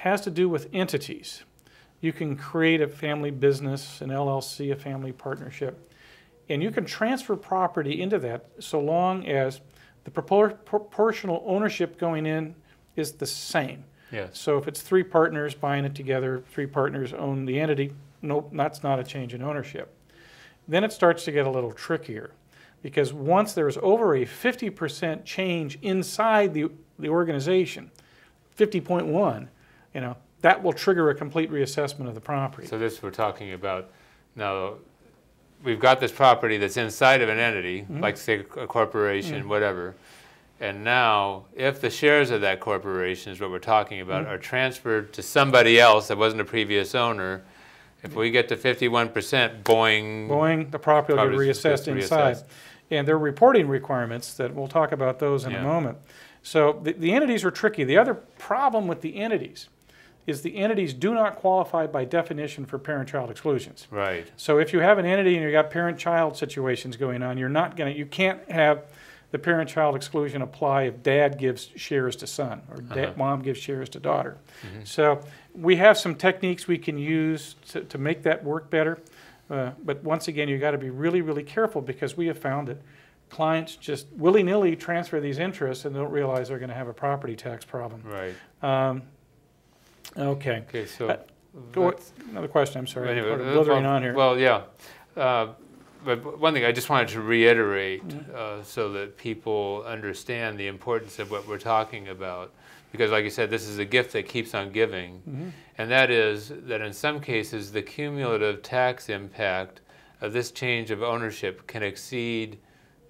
has to do with entities. You can create a family business, an LLC, a family partnership, and you can transfer property into that so long as the proportional ownership going in is the same. Yes. So if it's 3 partners buying it together, 3 partners own the entity, nope, that's not a change in ownership. Then it starts to get a little trickier, because once there's over a 50% change inside the organization, 50.1, you know, that will trigger a complete reassessment of the property. So this we're talking about now. We've got this property that's inside of an entity, like say a corporation, whatever. And now, if the shares of that corporation is what we're talking about, are transferred to somebody else that wasn't a previous owner, if we get to 51%, boing, the property will get reassessed inside. And there are reporting requirements that we'll talk about those in a moment. So the entities are tricky. The other problem with the entities is the entities do not qualify by definition for parent-child exclusions. Right. So if you have an entity and you've got parent-child situations going on, you can't have the parent-child exclusion apply if dad gives shares to son or mom gives shares to daughter. So we have some techniques we can use to make that work better. But once again, you've got to be really, really careful, because we have found that clients just willy-nilly transfer these interests and don't realize they're going to have a property tax problem. Right. Okay. Okay, so another question. I'm sorry. Anyway, Blithering on here. Well, yeah. But one thing I just wanted to reiterate so that people understand the importance of what we're talking about. Because like you said, this is a gift that keeps on giving. And that is that in some cases, the cumulative tax impact of this change of ownership can exceed,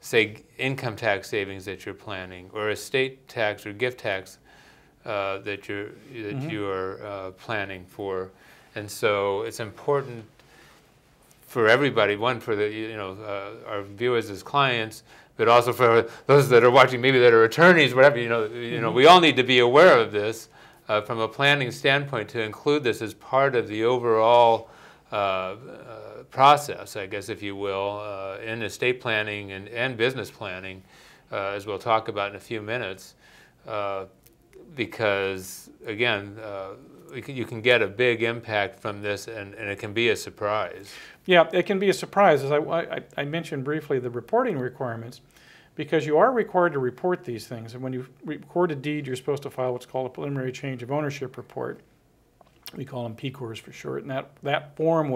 say, income tax savings that you're planning, or estate tax or gift tax that you are planning for. And so it's important for everybody, one, for the our viewers as clients, but also for those that are watching, maybe that are attorneys, whatever. We all need to be aware of this from a planning standpoint, to include this as part of the overall process, I guess, if you will, in estate planning and business planning, as we'll talk about in a few minutes. Because again, you can get a big impact from this, and it can be a surprise. Yeah, it can be a surprise. As I mentioned briefly, the reporting requirements, because you are required to report these things. And when you record a deed, you're supposed to file what's called a preliminary change of ownership report. We call them PCORs for short. And that form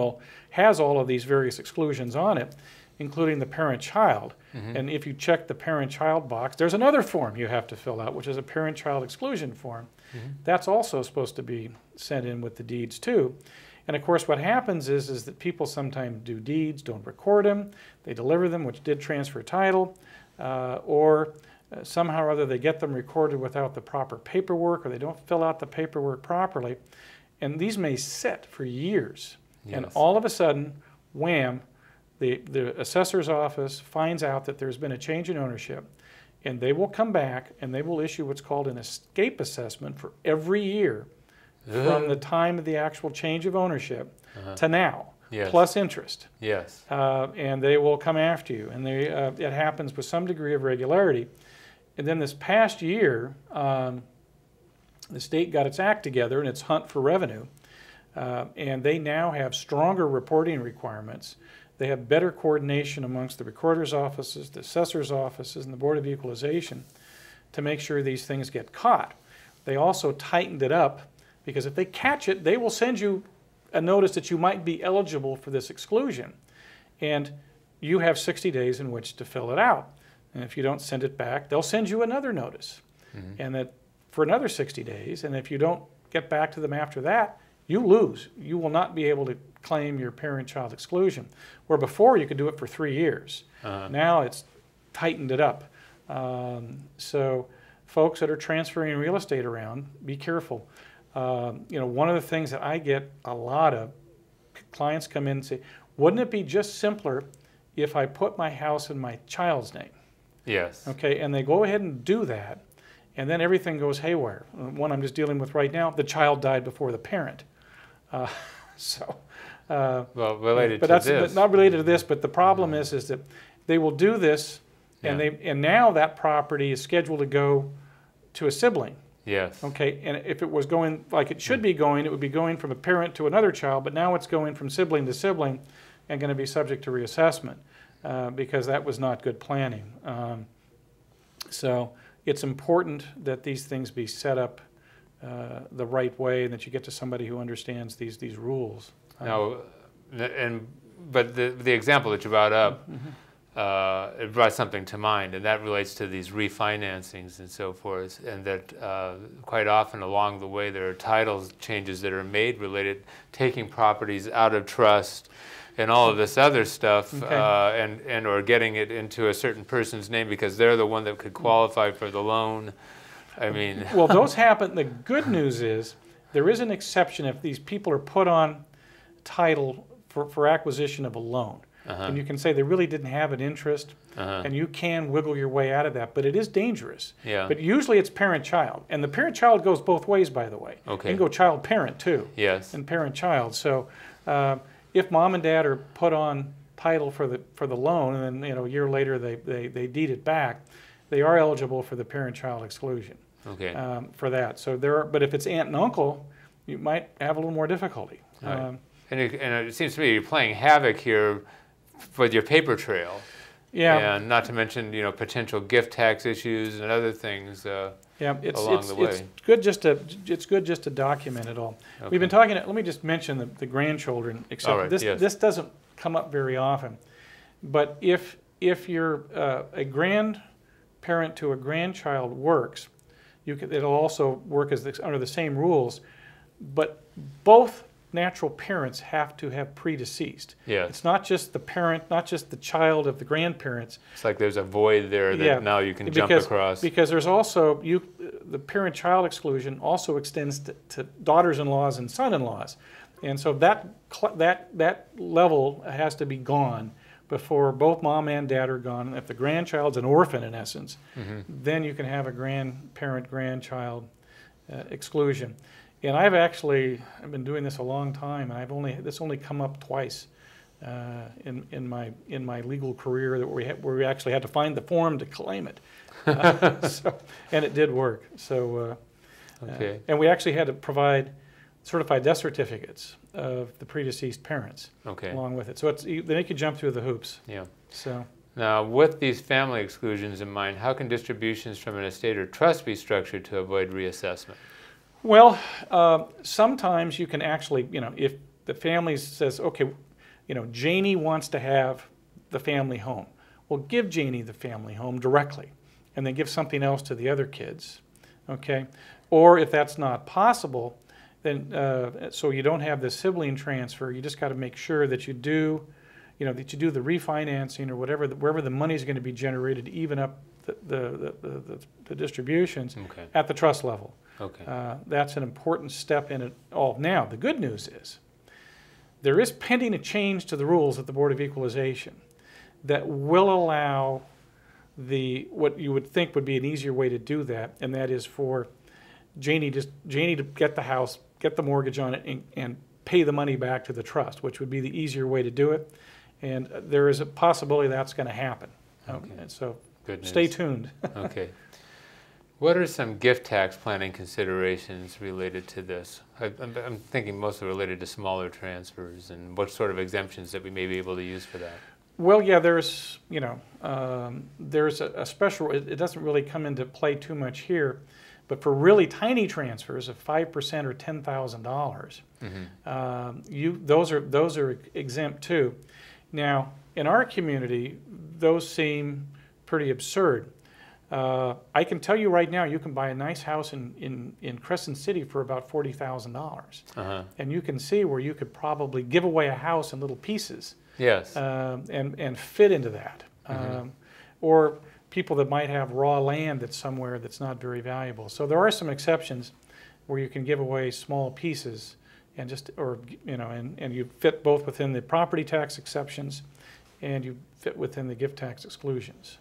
has all of these various exclusions on it, including the parent-child. And if you check the parent-child box, there's another form you have to fill out, which is a parent-child exclusion form. That's also supposed to be sent in with the deeds too. And of course, what happens is that people sometimes do deeds, don't record them, they deliver them, which did transfer title, or somehow or other they get them recorded without the proper paperwork, or they don't fill out the paperwork properly. And these may sit for years. And all of a sudden, wham, the assessor's office finds out that there's been a change in ownership, and they will come back and they will issue what's called an escape assessment for every year from the time of the actual change of ownership to now, plus interest. And they will come after you, and it happens with some degree of regularity. And then this past year, the state got its act together in its hunt for revenue, and they now have stronger reporting requirements. They have better coordination amongst the recorder's offices, the assessor's offices, and the Board of Equalization to make sure these things get caught. They also tightened it up, because if they catch it, they will send you a notice that you might be eligible for this exclusion. And you have 60 days in which to fill it out. And if you don't send it back, they'll send you another notice. And that for another 60 days. And if you don't get back to them after that, you lose. You will not be able to claim your parent-child exclusion. Where before you could do it for 3 years. Now it's tightened it up. So folks that are transferring real estate around, be careful. One of the things that I get a lot of clients come in and say, wouldn't it be just simpler if I put my house in my child's name? Okay, and they go ahead and do that, and then everything goes haywire. One I'm just dealing with right now, the child died before the parent. Well, related but to that's this. Not related to this, but the problem is that they will do this, and now that property is scheduled to go to a sibling. Yes. Okay, and if it was going like it should be going, it would be going from a parent to another child, but now it's going from sibling to sibling and going to be subject to reassessment because that was not good planning. So it's important that these things be set up the right way and that you get to somebody who understands these rules. Now, but the example that you brought up, it brought something to mind, and that relates to these refinancings and so forth, and that quite often along the way there are title changes that are made related taking properties out of trust and all of this other stuff, and or getting it into a certain person's name because they're the one that could qualify for the loan. I mean, well, those happen. The good news is there is an exception if these people are put on title for acquisition of a loan. And you can say they really didn't have an interest, and you can wiggle your way out of that, but it is dangerous. Yeah. But usually it's parent-child, and the parent-child goes both ways, by the way. Okay. You can go child-parent too. Yes. And parent-child. So if mom and dad are put on title for the loan, and then a year later they deed it back, they are eligible for the parent-child exclusion. Okay. For that. So but if it's aunt and uncle, you might have a little more difficulty. Right. And it seems to me you're playing havoc here with your paper trail. Yeah. And not to mention, potential gift tax issues and other things along the way. It's good just to document it all. Okay. We've been talking. Let me just mention the grandchildren. Except right, this doesn't come up very often. But if you're a grandparent to a grandchild works, it'll also work under the same rules. But both natural parents have to have predeceased. Yes. It's not just the parent, not just the child of the grandparents. It's like there's a void there that now you can jump across. Because there's also, the parent-child exclusion also extends to daughters-in-laws and son-in-laws. And so that level has to be gone before both mom and dad are gone. And if the grandchild's an orphan, in essence, then you can have a grandparent-grandchild exclusion. And I've been doing this a long time, and this only come up twice in my legal career where we actually had to find the form to claim it, and it did work. So, okay. And we actually had to provide certified death certificates of the predeceased parents along with it. So they make you jump through the hoops. Yeah. So. Now, with these family exclusions in mind, how can distributions from an estate or trust be structured to avoid reassessment? Well, sometimes you can actually, if the family says, okay, Janie wants to have the family home. Well, give Janie the family home directly, and then give something else to the other kids, okay? Or if that's not possible, then so you don't have the sibling transfer, you just got to make sure that you do, that you do the refinancing or wherever the money is going to be generated to even up the distributions at the trust level. Okay. That's an important step in it all. Now, the good news is there is pending a change to the rules at the Board of Equalization that will allow what you would think would be an easier way to do that, and that is for Janie to get the house, get the mortgage on it, and pay the money back to the trust, which would be the easier way to do it. And there is a possibility that's going to happen. Okay. And so Good news. Stay tuned. Okay. What are some gift tax planning considerations related to this? I'm thinking mostly related to smaller transfers, and what sort of exemptions that we may be able to use for that. Well, yeah, there's a special, it doesn't really come into play too much here, but for really tiny transfers of 5% or $10,000, those are exempt too. Now, in our community, those seem pretty absurd. I can tell you right now, you can buy a nice house in Crescent City for about $40,000. And you can see where you could probably give away a house in little pieces. Yes. And fit into that. Or people that might have raw land that's somewhere that's not very valuable. So there are some exceptions where you can give away small pieces and and you fit both within the property tax exceptions and you fit within the gift tax exclusions.